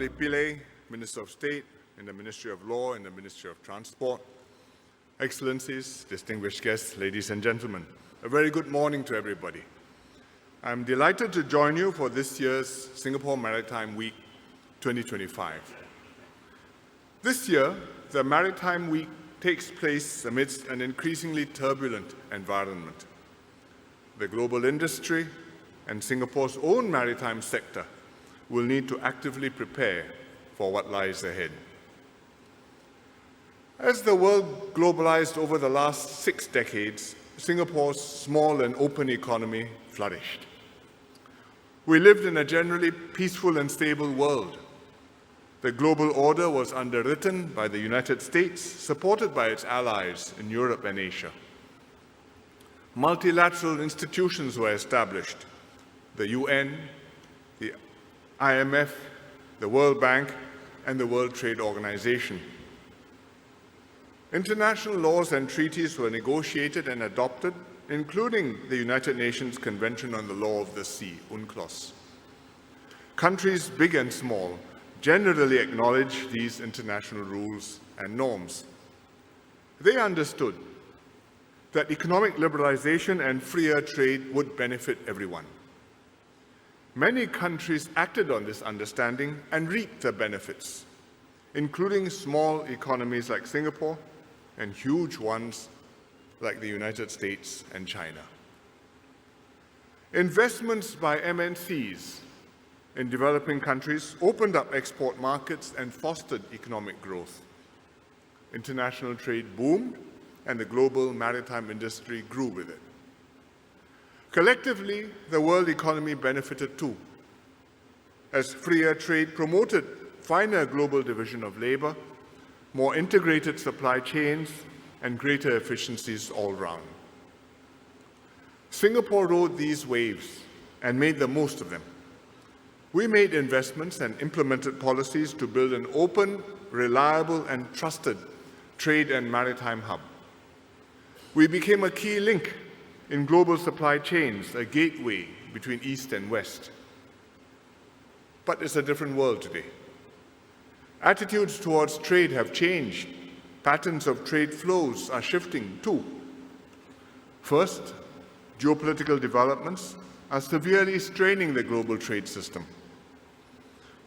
Pillay, Minister of State in the Ministry of Law and the Ministry of Transport, Excellencies, distinguished guests, ladies and gentlemen, a very good morning to everybody. I'm delighted to join you for this year's Singapore Maritime Week 2025. This year, the Maritime Week takes place amidst an increasingly turbulent environment. The global industry and Singapore's own maritime sector will need to actively prepare for what lies ahead. As the world globalized over the last 6 decades, Singapore's small and open economy flourished. We lived in a generally peaceful and stable world. The global order was underwritten by the United States, supported by its allies in Europe and Asia. Multilateral institutions were established: the UN, the IMF, the World Bank, and the World Trade Organization. International laws and treaties were negotiated and adopted, including the United Nations Convention on the Law of the Sea, UNCLOS. Countries big and small generally acknowledge these international rules and norms. They understood that economic liberalization and freer trade would benefit everyone. Many countries acted on this understanding and reaped the benefits, including small economies like Singapore and huge ones like the United States and China. Investments by MNCs in developing countries opened up export markets and fostered economic growth. International trade boomed, and the global maritime industry grew with it. Collectively, the world economy benefited too, as freer trade promoted finer global division of labor, more integrated supply chains, and greater efficiencies all round. Singapore rode these waves and made the most of them. We made investments and implemented policies to build an open, reliable, and trusted trade and maritime hub. We became a key link in global supply chains, a gateway between East and West. But it's a different world today. Attitudes towards trade have changed. Patterns of trade flows are shifting too. First, geopolitical developments are severely straining the global trade system.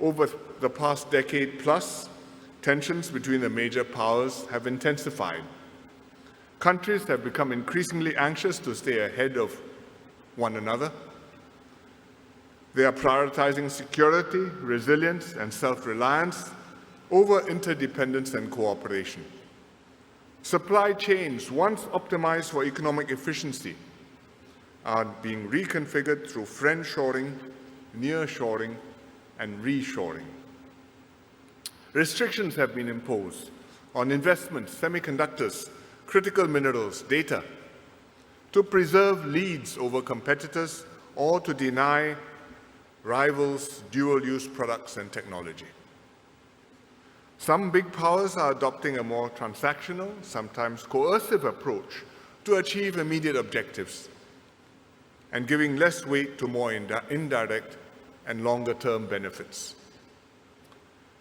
Over the past decade plus, tensions between the major powers have intensified. Countries have become increasingly anxious to stay ahead of one another. They are prioritizing security, resilience, and self-reliance over interdependence and cooperation. Supply chains, once optimized for economic efficiency, are being reconfigured through friendshoring, nearshoring, and reshoring. Restrictions have been imposed on investments, semiconductors, critical minerals, data, to preserve leads over competitors or to deny rivals dual-use products and technology. Some big powers are adopting a more transactional, sometimes coercive approach to achieve immediate objectives and giving less weight to more indirect and longer-term benefits.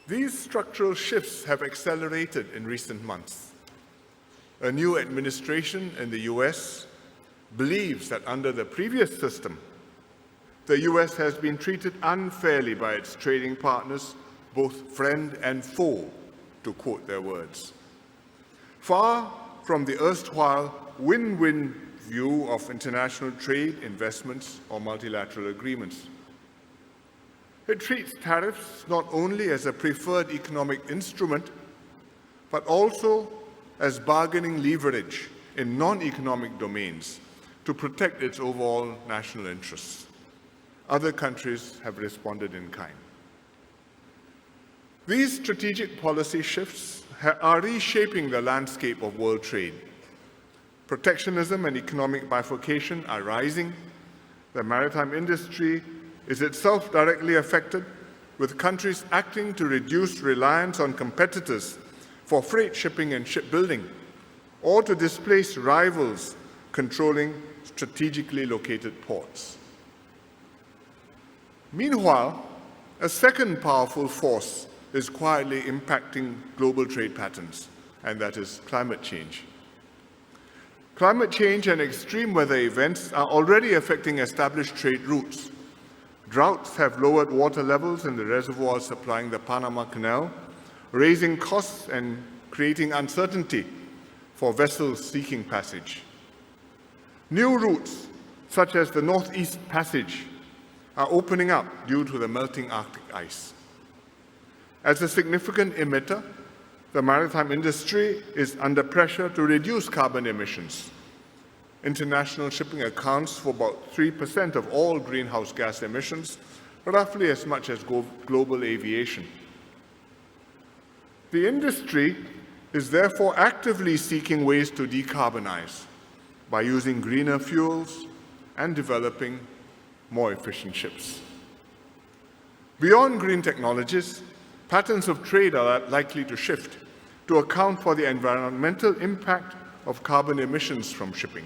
These structural shifts have accelerated in recent months. A new administration in the US believes that under the previous system, the US has been treated unfairly by its trading partners, both friend and foe, to quote their words. Far from the erstwhile win-win view of international trade, investments, or multilateral agreements. It treats tariffs not only as a preferred economic instrument, but also as bargaining leverage in non-economic domains to protect its overall national interests. Other countries have responded in kind. These strategic policy shifts are reshaping the landscape of world trade. Protectionism and economic bifurcation are rising. The maritime industry is itself directly affected, with countries acting to reduce reliance on competitors for freight shipping and shipbuilding, or to displace rivals controlling strategically located ports. Meanwhile, A second powerful force is quietly impacting global trade patterns, and that is climate change. Climate change and extreme weather events are already affecting established trade routes. Droughts have lowered water levels in the reservoirs supplying the Panama Canal, raising costs and creating uncertainty for vessels seeking passage. New routes, such as the Northeast Passage, are opening up due to the melting Arctic ice. As a significant emitter, the maritime industry is under pressure to reduce carbon emissions. International shipping accounts for about 3% of all greenhouse gas emissions, roughly as much as global aviation. The industry is therefore actively seeking ways to decarbonize by using greener fuels and developing more efficient ships. Beyond green technologies, patterns of trade are likely to shift to account for the environmental impact of carbon emissions from shipping.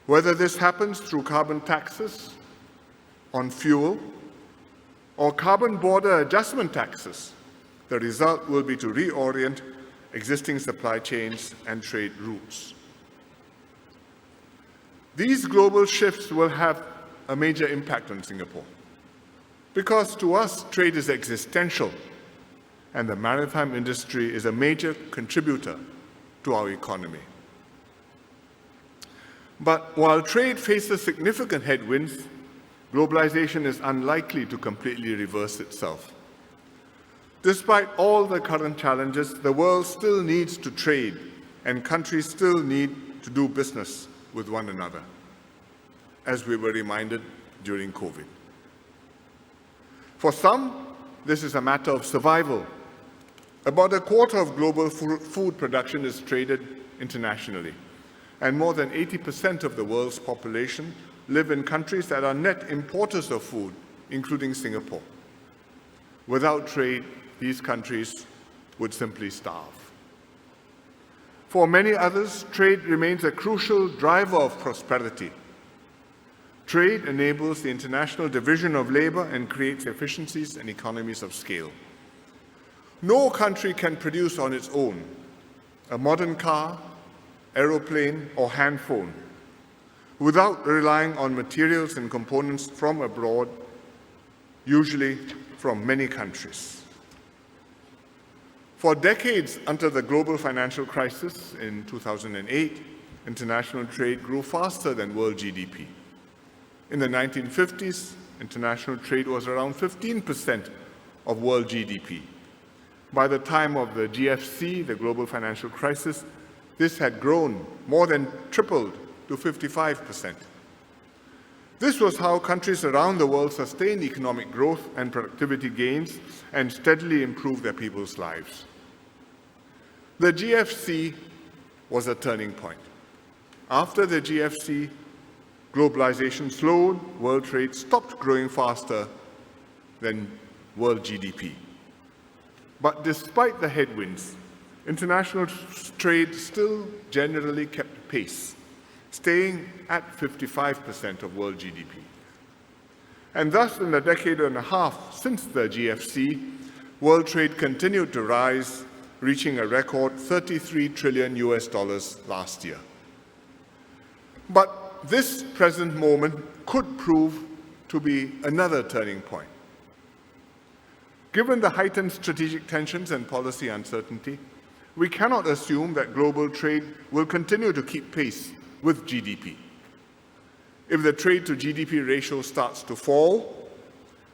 Whether this happens through carbon taxes on fuel or carbon border adjustment taxes, the result will be to reorient existing supply chains and trade routes. These global shifts will have a major impact on Singapore, because to us, trade is existential, and the maritime industry is a major contributor to our economy. But while trade faces significant headwinds, globalization is unlikely to completely reverse itself. Despite all the current challenges, the world still needs to trade, and countries still need to do business with one another, as we were reminded during COVID. For some, this is a matter of survival. About a quarter of global food production is traded internationally, and more than 80% of the world's population live in countries that are net importers of food, including Singapore. Without trade, these countries would simply starve. For many others, trade remains a crucial driver of prosperity. Trade enables the international division of labor and creates efficiencies and economies of scale. No country can produce on its own a modern car, aeroplane, or hand phone without relying on materials and components from abroad, usually from many countries. For decades until the global financial crisis in 2008, international trade grew faster than world GDP. In the 1950s, international trade was around 15% of world GDP. By the time of the GFC, the global financial crisis, this had grown, more than tripled, to 55%. This was how countries around the world sustained economic growth and productivity gains and steadily improved their people's lives. The GFC was a turning point. After the GFC, globalization slowed, world trade stopped growing faster than world GDP. But despite the headwinds, international trade still generally kept pace, staying at 55% of world GDP. And thus, in the decade and a half since the GFC, world trade continued to rise, reaching a record $33 trillion last year. But this present moment could prove to be another turning point. Given the heightened strategic tensions and policy uncertainty, we cannot assume that global trade will continue to keep pace with GDP. If the trade to GDP ratio starts to fall,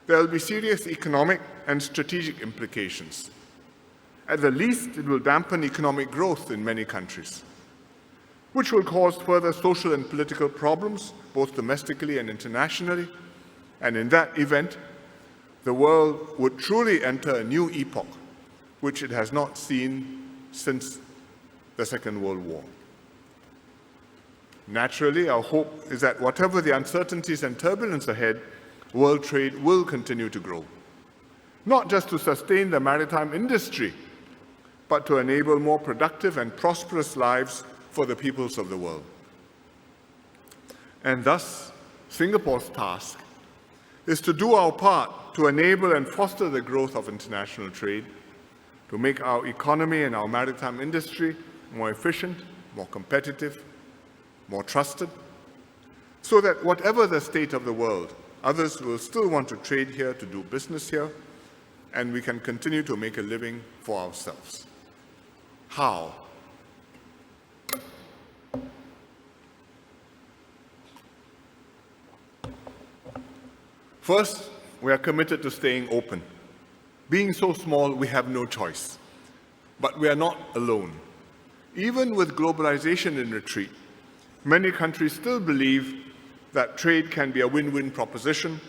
there will be serious economic and strategic implications. At the least, it will dampen economic growth in many countries, which will cause further social and political problems, both domestically and internationally. And in that event, the world would truly enter a new epoch, which it has not seen since the Second World War. Naturally, our hope is that whatever the uncertainties and turbulence ahead, world trade will continue to grow, not just to sustain the maritime industry, but to enable more productive and prosperous lives for the peoples of the world. And thus, Singapore's task is to do our part to enable and foster the growth of international trade, to make our economy and our maritime industry more efficient, more competitive, more trusted, so that whatever the state of the world, others will still want to trade here, to do business here, and we can continue to make a living for ourselves. How? First, we are committed to staying open. Being so small, we have no choice. But we are not alone. Even with globalization in retreat, many countries still believe that trade can be a win-win proposition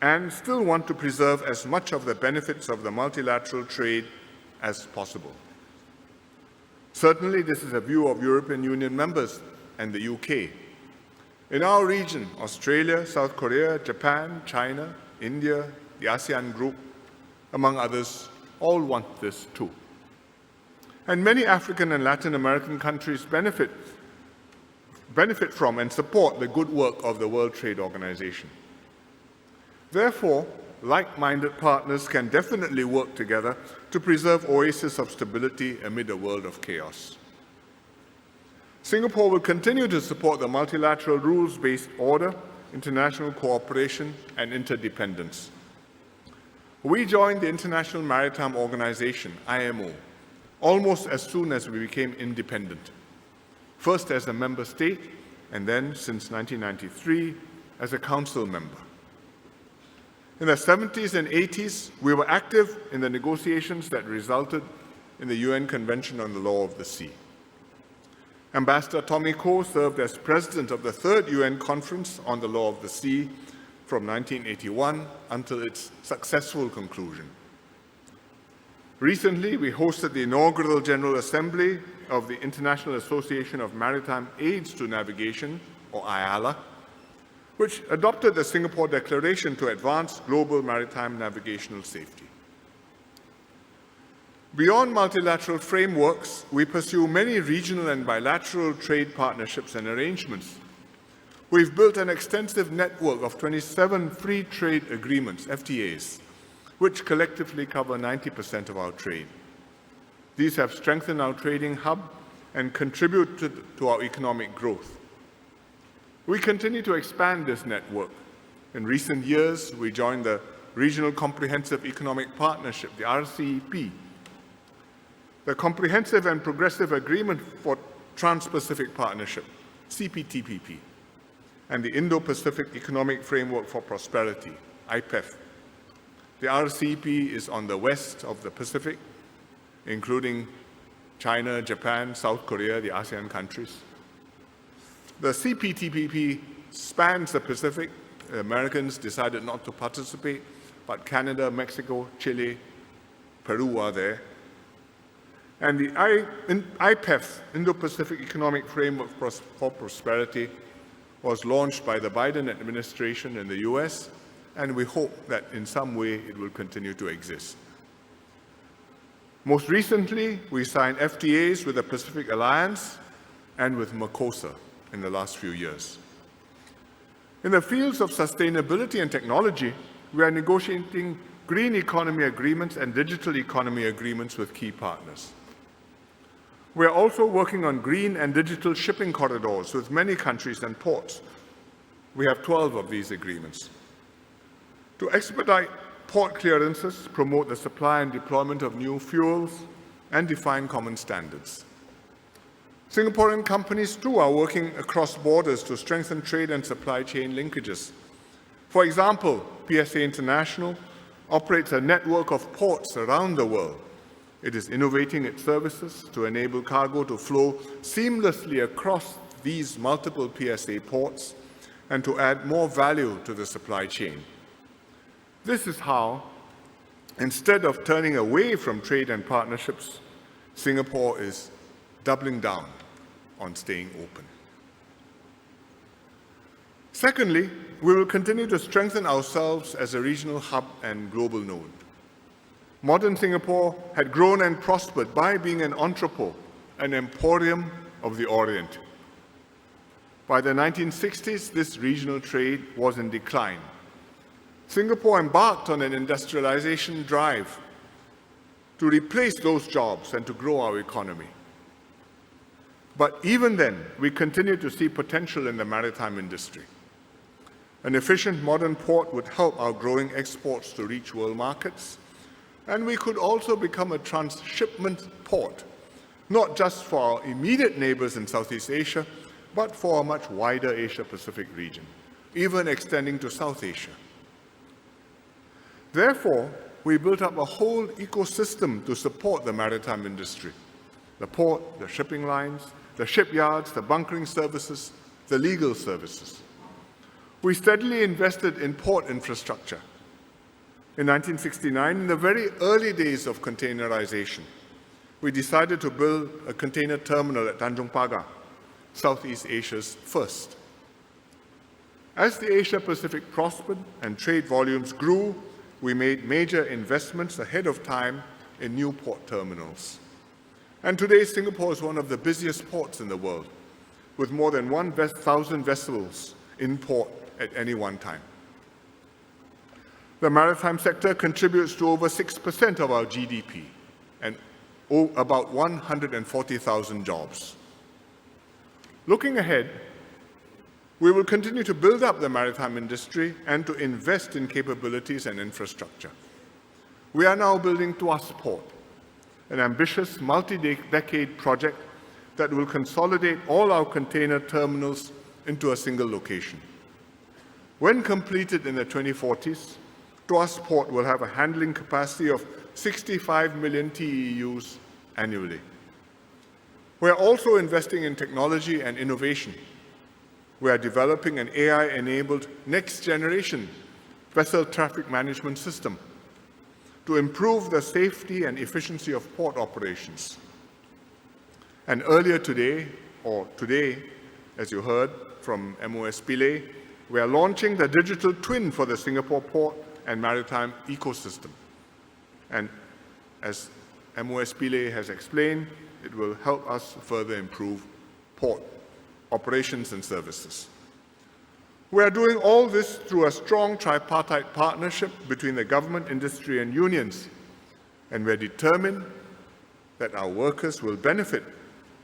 and still want to preserve as much of the benefits of the multilateral trade as possible. Certainly, this is a view of European Union members and the UK. In our region, Australia, South Korea, Japan, China, India, the ASEAN group, among others, all want this too. And many African and Latin American countries benefit from and support the good work of the World Trade Organization. Therefore, like-minded partners can definitely work together to preserve oases of stability amid a world of chaos. Singapore will continue to support the multilateral rules-based order, international cooperation, and interdependence. We joined the International Maritime Organization, IMO, almost as soon as we became independent, first as a member state, and then, since 1993, as a council member. In the 70s and 80s, we were active in the negotiations that resulted in the UN Convention on the Law of the Sea. Ambassador Tommy Koh served as president of the third UN Conference on the Law of the Sea from 1981 until its successful conclusion. Recently, we hosted the inaugural General Assembly of the International Association of Maritime Aids to Navigation, or IALA, which adopted the Singapore Declaration to advance global maritime navigational safety. Beyond multilateral frameworks, we pursue many regional and bilateral trade partnerships and arrangements. We've built an extensive network of 27 free trade agreements, FTAs, which collectively cover 90% of our trade. These have strengthened our trading hub and contributed to our economic growth. We continue to expand this network. In recent years, we joined the Regional Comprehensive Economic Partnership, the RCEP, the Comprehensive and Progressive Agreement for Trans-Pacific Partnership, CPTPP, and the Indo-Pacific Economic Framework for Prosperity, IPEF. The RCEP is on the west of the Pacific, including China, Japan, South Korea, the ASEAN countries. The CPTPP spans the Pacific. The Americans decided not to participate, but Canada, Mexico, Chile, Peru are there. And the IPEF, Indo-Pacific Economic Framework for Prosperity, was launched by the Biden administration in the US, and we hope that in some way it will continue to exist. Most recently, we signed FTAs with the Pacific Alliance and with Mercosur in the last few years. In the fields of sustainability and technology, we are negotiating green economy agreements and digital economy agreements with key partners. We are also working on green and digital shipping corridors with many countries and ports. We have 12 of these agreements. To expedite port clearances, promote the supply and deployment of new fuels, and define common standards. Singaporean companies too are working across borders to strengthen trade and supply chain linkages. For example, PSA International operates a network of ports around the world. It is innovating its services to enable cargo to flow seamlessly across these multiple PSA ports and to add more value to the supply chain. This is how, instead of turning away from trade and partnerships, Singapore is doubling down on staying open. Secondly, we will continue to strengthen ourselves as a regional hub and global node. Modern Singapore had grown and prospered by being an entrepot, an emporium of the Orient. By the 1960s, this regional trade was in decline. Singapore embarked on an industrialization drive to replace those jobs and to grow our economy. But even then, we continue to see potential in the maritime industry. An efficient modern port would help our growing exports to reach world markets, and we could also become a transshipment port, not just for our immediate neighbors in Southeast Asia, but for a much wider Asia-Pacific region, even extending to South Asia. Therefore, we built up a whole ecosystem to support the maritime industry: the port, the shipping lines, the shipyards, the bunkering services, the legal services. We steadily invested in port infrastructure. In 1969, in the very early days of containerization, we decided to build a container terminal at Tanjung Pagar, Southeast Asia's first. As the Asia-Pacific prospered and trade volumes grew, we made major investments ahead of time in new port terminals. And today, Singapore is one of the busiest ports in the world, with more than 1,000 vessels in port at any one time. The maritime sector contributes to over 6% of our GDP and about 140,000 jobs. Looking ahead, we will continue to build up the maritime industry and to invest in capabilities and infrastructure. We are now building Tuas Port, an ambitious multi-decade project that will consolidate all our container terminals into a single location. When completed in the 2040s, Tuas Port will have a handling capacity of 65 million TEUs annually. We are also investing in technology and innovation. We are developing an AI-enabled next-generation vessel traffic management system to improve the safety and efficiency of port operations. And earlier today, as you heard from MOS Pillay, we are launching the digital twin for the Singapore port and maritime ecosystem. And as MOS Pillay has explained, it will help us further improve port operations and services. We are doing all this through a strong tripartite partnership between the government, industry, and unions, and we are determined that our workers will benefit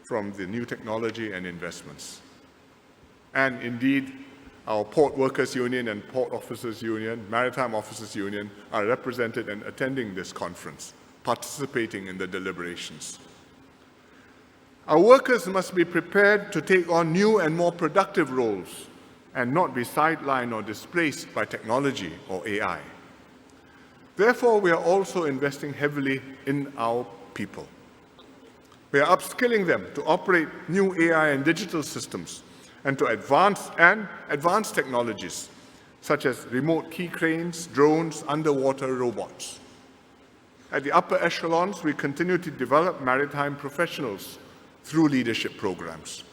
from the new technology and investments. And indeed, our Port Workers Union and Port Officers Union, Maritime Officers Union, are represented and attending this conference, participating in the deliberations. Our workers must be prepared to take on new and more productive roles and not be sidelined or displaced by technology or AI. Therefore, we are also investing heavily in our people. We are upskilling them to operate new AI and digital systems and to advanced technologies such as remote key cranes, drones, underwater robots. At the upper echelons, we continue to develop maritime professionals through leadership programs.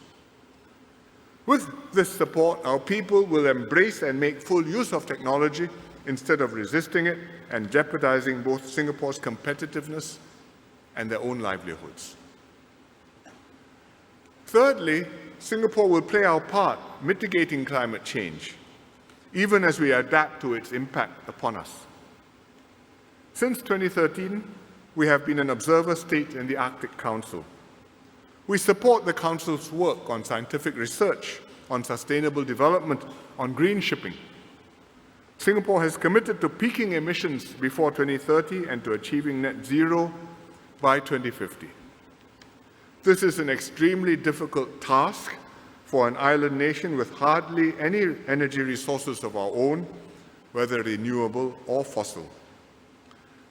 With this support, our people will embrace and make full use of technology instead of resisting it and jeopardizing both Singapore's competitiveness and their own livelihoods. Thirdly, Singapore will play our part mitigating climate change, even as we adapt to its impact upon us. Since 2013, we have been an observer state in the Arctic Council. We support the Council's work on scientific research, on sustainable development, on green shipping. Singapore has committed to peaking emissions before 2030 and to achieving net zero by 2050. This is an extremely difficult task for an island nation with hardly any energy resources of our own, whether renewable or fossil.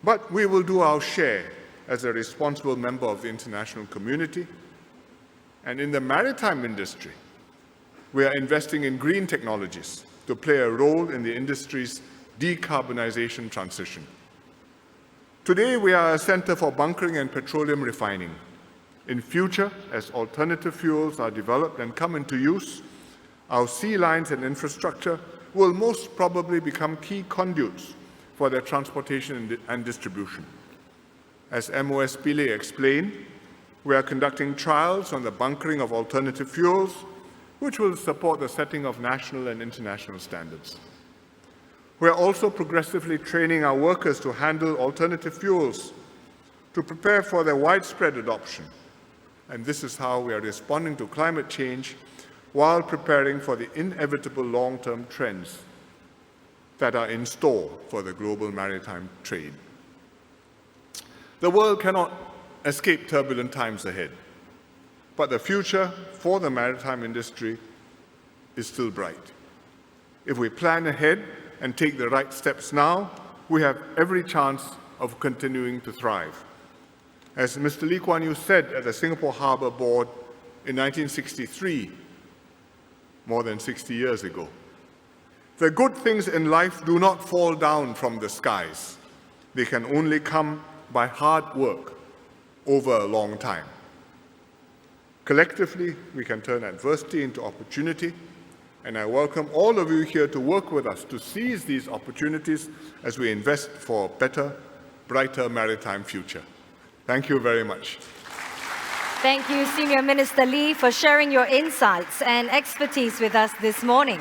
But we will do our share as a responsible member of the international community. And in the maritime industry, we are investing in green technologies to play a role in the industry's decarbonization transition. Today, we are a center for bunkering and petroleum refining. In future, as alternative fuels are developed and come into use, our sea lines and infrastructure will most probably become key conduits for their transportation and distribution. As MOS Pillay explained, we are conducting trials on the bunkering of alternative fuels, which will support the setting of national and international standards. We are also progressively training our workers to handle alternative fuels, to prepare for their widespread adoption. And this is how we are responding to climate change while preparing for the inevitable long-term trends that are in store for the global maritime trade. The world cannot escape turbulent times ahead, but the future for the maritime industry is still bright. If we plan ahead and take the right steps now, we have every chance of continuing to thrive. As Mr. Lee Kuan Yew said at the Singapore Harbour Board in 1963, more than 60 years ago, the good things in life do not fall down from the skies. They can only come by hard work over a long time. Collectively, we can turn adversity into opportunity, and I welcome all of you here to work with us to seize these opportunities as we invest for a better, brighter maritime future. Thank you very much. Thank you, Senior Minister Lee, for sharing your insights and expertise with us this morning.